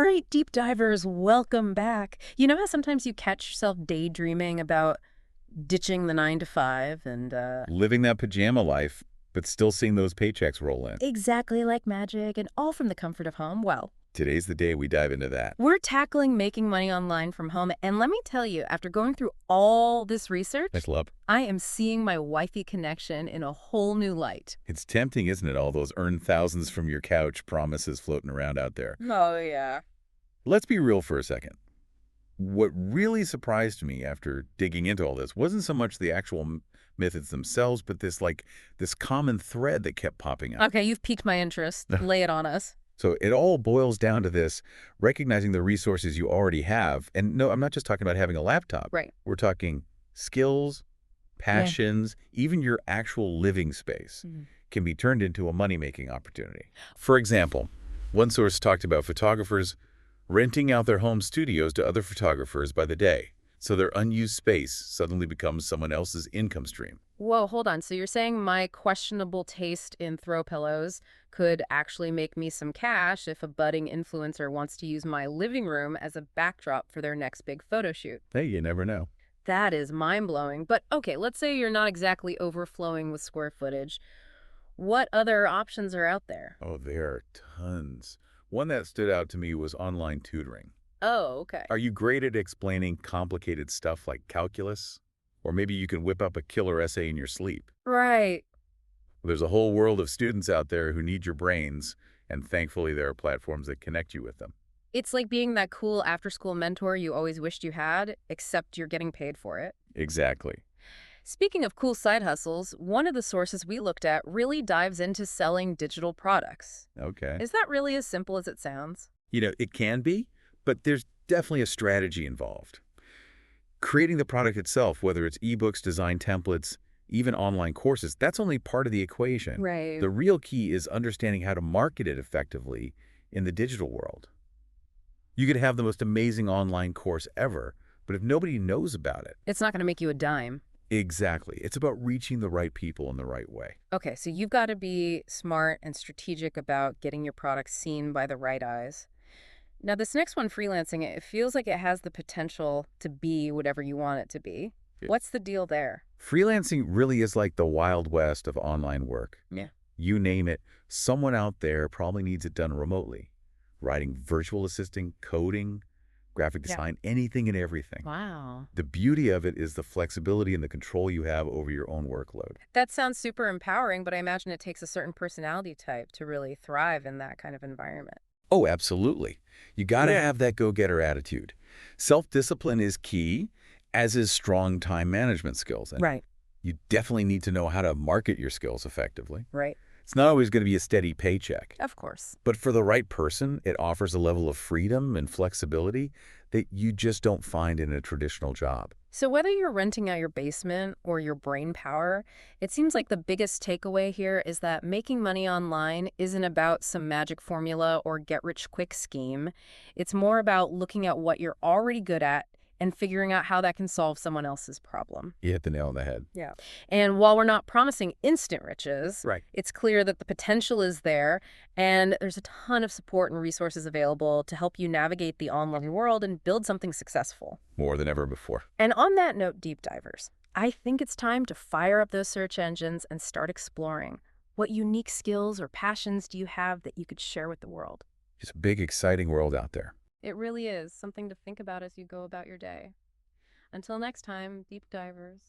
right, deep divers, welcome back. You know how sometimes you catch yourself daydreaming about ditching the 9 to 5 and, Living that pajama life, but still seeing those paychecks roll in. exactly like magic and all from the comfort of home? Well, Today's the day we dive into that. we're tackling making money online from home. And let me tell you, after going through all this research, Thanks, love. I am seeing my wifey connection in a whole new light. It's tempting, isn't it? All those earn thousands from your couch promises floating around out there. Oh, yeah. Let's be real for a second. What really surprised me after digging into all this wasn't so much the actual methods themselves, but this common thread that kept popping up. Okay, you've piqued my interest. Lay it on us. So it all boils down to this, recognizing the resources you already have. And no, I'm not just talking about having a laptop. Right. We're talking skills, passions, even your actual living space can be turned into a money-making opportunity. For example, one source talked about photographers renting out their home studios to other photographers by the day, so their unused space suddenly becomes someone else's income stream. Whoa, hold on. So you're saying my questionable taste in throw pillows could actually make me some cash if a budding influencer wants to use my living room as a backdrop for their next big photo shoot? Hey, you never know. That is mind-blowing. But okay, let's say you're not exactly overflowing with square footage. What other options are out there? Oh, there are tons. One that stood out to me was online tutoring. Oh, okay. Are you great at explaining complicated stuff like calculus? Or maybe you can whip up a killer essay in your sleep. Right. There's a whole world of students out there who need your brains, and thankfully there are platforms that connect you with them. It's like being that cool after-school mentor you always wished you had, except you're getting paid for it. Exactly. Speaking of cool side hustles, one of the sources we looked at really dives into selling digital products. Okay. Is that really as simple as it sounds? You know, it can be, but there's definitely a strategy involved. Creating the product itself, whether it's ebooks, design templates, even online courses, that's only part of the equation. Right. The real key is understanding how to market it effectively in the digital world. You could have the most amazing online course ever, but if nobody knows about it, It's not going to make you a dime. exactly. It's about reaching the right people in the right way. Okay, so you've got to be smart and strategic about getting your product seen by the right eyes. Now, this next one, freelancing, it feels like it has the potential to be whatever you want it to be. Yeah. What's the deal there? Freelancing really is like the Wild West of online work. Yeah. You name it, someone out there probably needs it done remotely. Writing, virtual assisting, coding, graphic Yeah. design, anything and everything. Wow. The beauty of it is the flexibility and the control you have over your own workload. That sounds super empowering, but I imagine it takes a certain personality type to really thrive in that kind of environment. Oh, absolutely. You got to have that go-getter attitude. Self-discipline is key, as is strong time management skills. And Right. you definitely need to know how to market your skills effectively. Right. It's not always going to be a steady paycheck. Of course. But for the right person, it offers a level of freedom and flexibility that you just don't find in a traditional job. So whether you're renting out your basement or your brain power, it seems like the biggest takeaway here is that making money online isn't about some magic formula or get-rich-quick scheme. It's more about looking at what you're already good at and figuring out how that can solve someone else's problem. You hit the nail on the head. Yeah. And while we're not promising instant riches, Right. it's clear that the potential is there, and there's a ton of support and resources available to help you navigate the online world and build something successful. More than ever before. And on that note, deep divers, I think it's time to fire up those search engines and start exploring. What unique skills or passions do you have that you could share with the world? It's a big, exciting world out there. It really is something to think about as you go about your day. Until next time, deep divers.